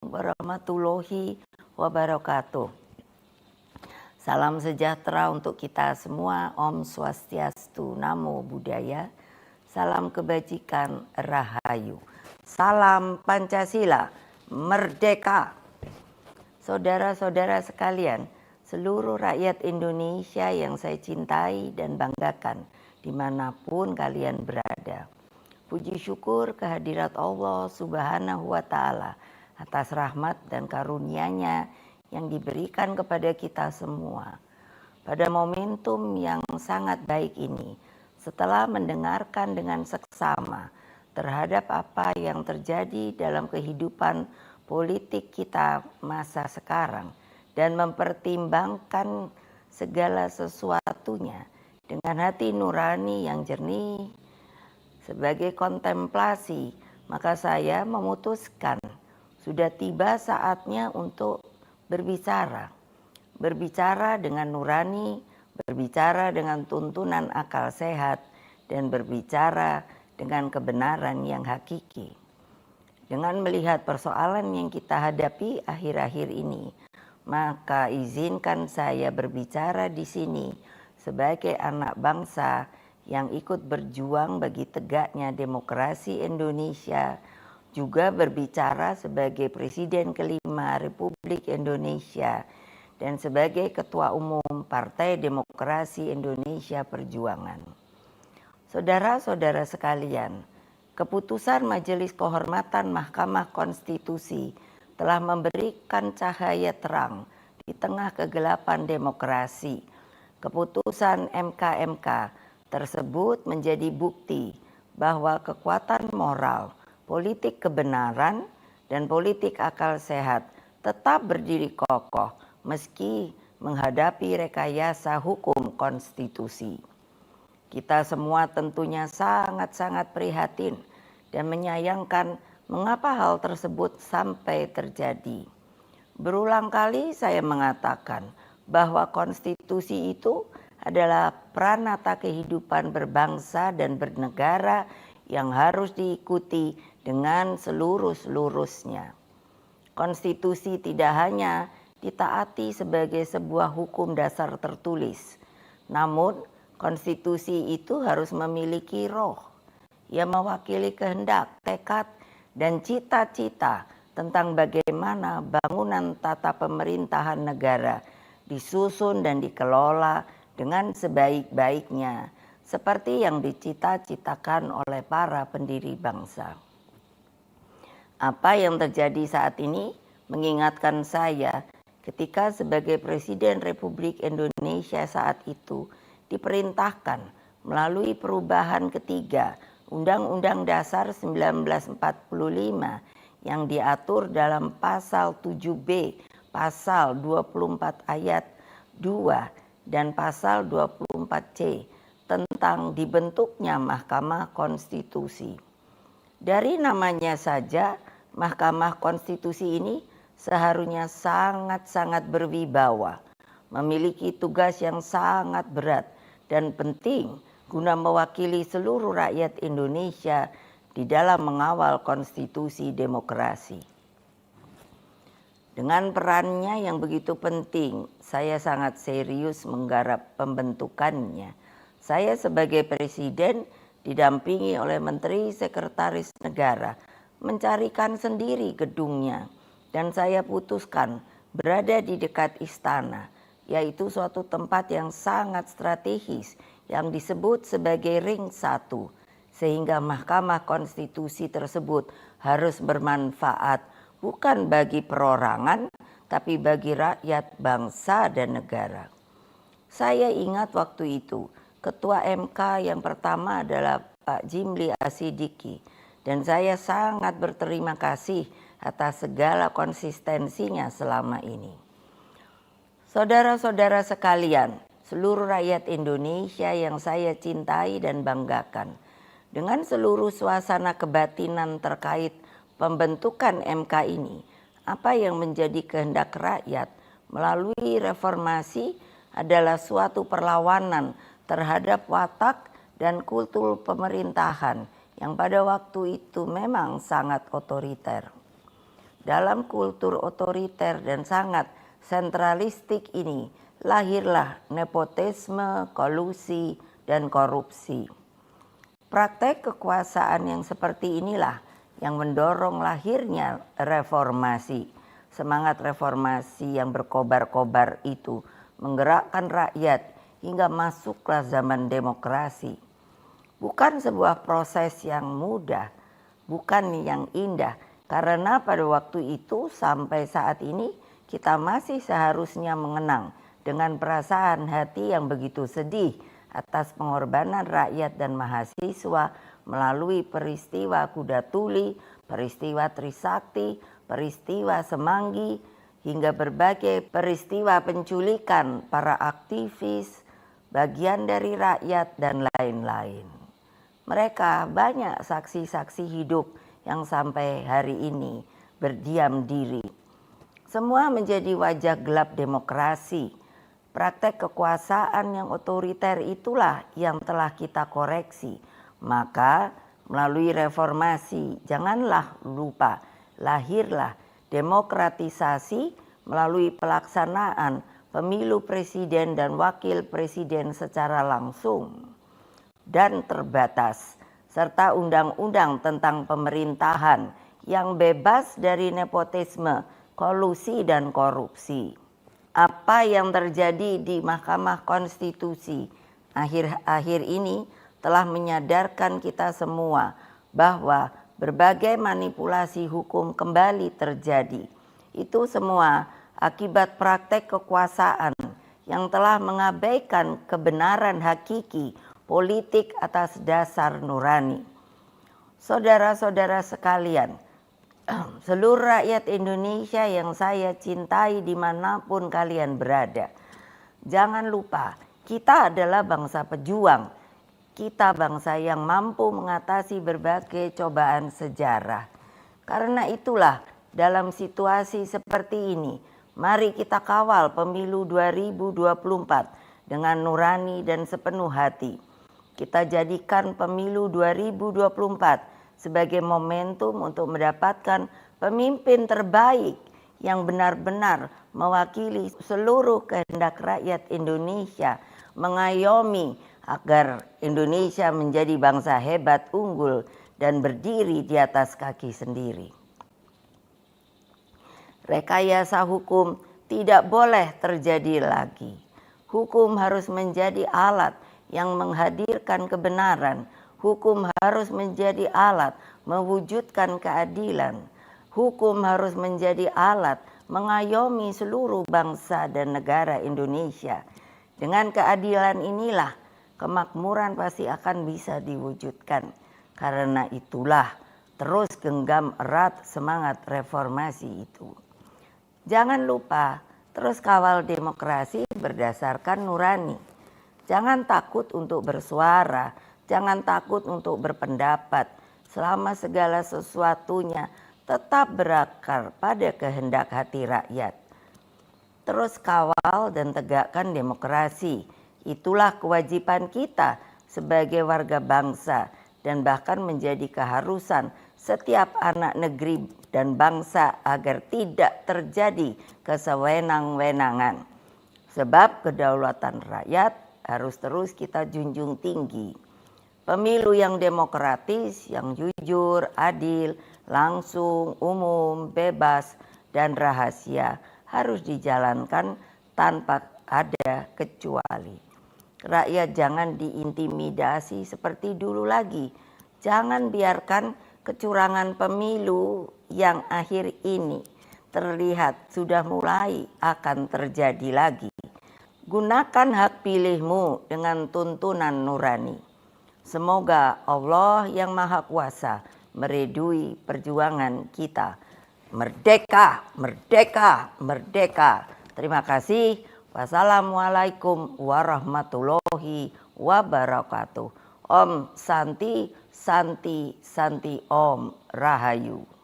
Warahmatullahi wabarakatuh. Salam sejahtera untuk kita semua. Om Swastiastu, Namo Buddhaya. Salam kebajikan, Rahayu. Salam Pancasila, Merdeka. Saudara-saudara sekalian, seluruh rakyat Indonesia yang saya cintai dan banggakan dimanapun kalian berada. Puji syukur kehadirat Allah Subhanahu wa Ta'ala atas rahmat dan karunia-Nya yang diberikan kepada kita semua. Pada momentum yang sangat baik ini, setelah mendengarkan dengan seksama terhadap apa yang terjadi dalam kehidupan politik kita masa sekarang dan mempertimbangkan segala sesuatunya dengan hati nurani yang jernih sebagai kontemplasi, maka saya memutuskan sudah tiba saatnya untuk berbicara. Berbicara dengan nurani, berbicara dengan tuntunan akal sehat, dan berbicara dengan kebenaran yang hakiki. Dengan melihat persoalan yang kita hadapi akhir-akhir ini, maka izinkan saya berbicara di sini sebagai anak bangsa yang ikut berjuang bagi tegaknya demokrasi Indonesia, juga berbicara sebagai Presiden kelima Republik Indonesia dan sebagai Ketua Umum Partai Demokrasi Indonesia Perjuangan. Saudara-saudara sekalian, keputusan Majelis Kehormatan Mahkamah Konstitusi telah memberikan cahaya terang di tengah kegelapan demokrasi. Keputusan MK tersebut menjadi bukti bahwa kekuatan moral, politik kebenaran, dan politik akal sehat tetap berdiri kokoh meski menghadapi rekayasa hukum konstitusi. Kita semua tentunya sangat-sangat prihatin dan menyayangkan mengapa hal tersebut sampai terjadi. Berulang kali saya mengatakan bahwa konstitusi itu adalah pranata kehidupan berbangsa dan bernegara yang harus diikuti dengan seluruh-seluruhnya. Konstitusi tidak hanya ditaati sebagai sebuah hukum dasar tertulis, namun konstitusi itu harus memiliki roh yang mewakili kehendak, tekad, dan cita-cita tentang bagaimana bangunan tata pemerintahan negara disusun dan dikelola dengan sebaik-baiknya, seperti yang dicita-citakan oleh para pendiri bangsa. Apa yang terjadi saat ini mengingatkan saya ketika sebagai Presiden Republik Indonesia saat itu diperintahkan melalui perubahan ketiga Undang-Undang Dasar 1945 yang diatur dalam pasal 7B, pasal 24 ayat 2 dan pasal 24C tentang dibentuknya Mahkamah Konstitusi. Dari namanya saja, Mahkamah Konstitusi ini seharusnya sangat-sangat berwibawa, memiliki tugas yang sangat berat dan penting guna mewakili seluruh rakyat Indonesia di dalam mengawal konstitusi demokrasi. Dengan perannya yang begitu penting, saya sangat serius menggarap pembentukannya. Saya sebagai Presiden didampingi oleh Menteri Sekretaris Negara mencarikan sendiri gedungnya, dan saya putuskan berada di dekat istana, yaitu suatu tempat yang sangat strategis yang disebut sebagai Ring 1, sehingga Mahkamah Konstitusi tersebut harus bermanfaat bukan bagi perorangan, tapi bagi rakyat, bangsa, dan negara. Saya ingat waktu itu, Ketua MK yang pertama adalah Pak Jimli Asidiki, dan saya sangat berterima kasih atas segala konsistensinya selama ini. Saudara-saudara sekalian, seluruh rakyat Indonesia yang saya cintai dan banggakan, dengan seluruh suasana kebatinan terkait pembentukan MK ini, apa yang menjadi kehendak rakyat melalui reformasi adalah suatu perlawanan terhadap watak dan kultur pemerintahan yang pada waktu itu memang sangat otoriter. Dalam kultur otoriter dan sangat sentralistik ini lahirlah nepotisme, kolusi, dan korupsi. Praktek kekuasaan yang seperti inilah yang mendorong lahirnya reformasi. Semangat reformasi yang berkobar-kobar itu menggerakkan rakyat hingga masuklah zaman demokrasi. Bukan sebuah proses yang mudah, bukan yang indah, karena pada waktu itu sampai saat ini kita masih seharusnya mengenang dengan perasaan hati yang begitu sedih atas pengorbanan rakyat dan mahasiswa melalui peristiwa Kuda Tuli, peristiwa Trisakti, peristiwa Semanggi, hingga berbagai peristiwa penculikan para aktivis, bagian dari rakyat, dan lain-lain. Mereka banyak saksi-saksi hidup yang sampai hari ini berdiam diri. Semua menjadi wajah gelap demokrasi. Praktek kekuasaan yang otoriter itulah yang telah kita koreksi. Maka melalui reformasi janganlah lupa lahirlah demokratisasi melalui pelaksanaan pemilu presiden dan wakil presiden secara langsung dan terbatas, serta undang-undang tentang pemerintahan yang bebas dari nepotisme, kolusi, dan korupsi. Apa yang terjadi di Mahkamah Konstitusi akhir-akhir ini telah menyadarkan kita semua bahwa berbagai manipulasi hukum kembali terjadi. Itu semua akibat praktek kekuasaan yang telah mengabaikan kebenaran hakiki politik atas dasar nurani. Saudara-saudara sekalian, seluruh rakyat Indonesia yang saya cintai dimanapun kalian berada, jangan lupa kita adalah bangsa pejuang. Kita bangsa yang mampu mengatasi berbagai cobaan sejarah. Karena itulah dalam situasi seperti ini, mari kita kawal pemilu 2024 dengan nurani dan sepenuh hati. Kita jadikan pemilu 2024 sebagai momentum untuk mendapatkan pemimpin terbaik yang benar-benar mewakili seluruh kehendak rakyat Indonesia, mengayomi agar Indonesia menjadi bangsa hebat, unggul, dan berdiri di atas kaki sendiri. Rekayasa hukum tidak boleh terjadi lagi. Hukum harus menjadi alat yang menghadirkan kebenaran. Hukum harus menjadi alat mewujudkan keadilan. Hukum harus menjadi alat mengayomi seluruh bangsa dan negara Indonesia. Dengan keadilan inilah kemakmuran pasti akan bisa diwujudkan. Karena itulah terus genggam erat semangat reformasi itu. Jangan lupa terus kawal demokrasi berdasarkan nurani. Jangan takut untuk bersuara, jangan takut untuk berpendapat, selama segala sesuatunya tetap berakar pada kehendak hati rakyat. Terus kawal dan tegakkan demokrasi. Itulah kewajiban kita sebagai warga bangsa dan bahkan menjadi keharusan setiap anak negeri dan bangsa agar tidak terjadi kesewenang-wenangan. Sebab kedaulatan rakyat harus terus kita junjung tinggi. Pemilu yang demokratis, yang jujur, adil, langsung, umum, bebas, dan rahasia harus dijalankan tanpa ada kecuali. Rakyat jangan diintimidasi seperti dulu lagi. Jangan biarkan kecurangan pemilu yang akhir ini terlihat sudah mulai akan terjadi lagi. Gunakan hak pilihmu dengan tuntunan nurani. Semoga Allah yang Maha Kuasa meridui perjuangan kita. Merdeka, merdeka, merdeka. Terima kasih. Wassalamualaikum warahmatullahi wabarakatuh. Om Santi, Santi, Santi Om Rahayu.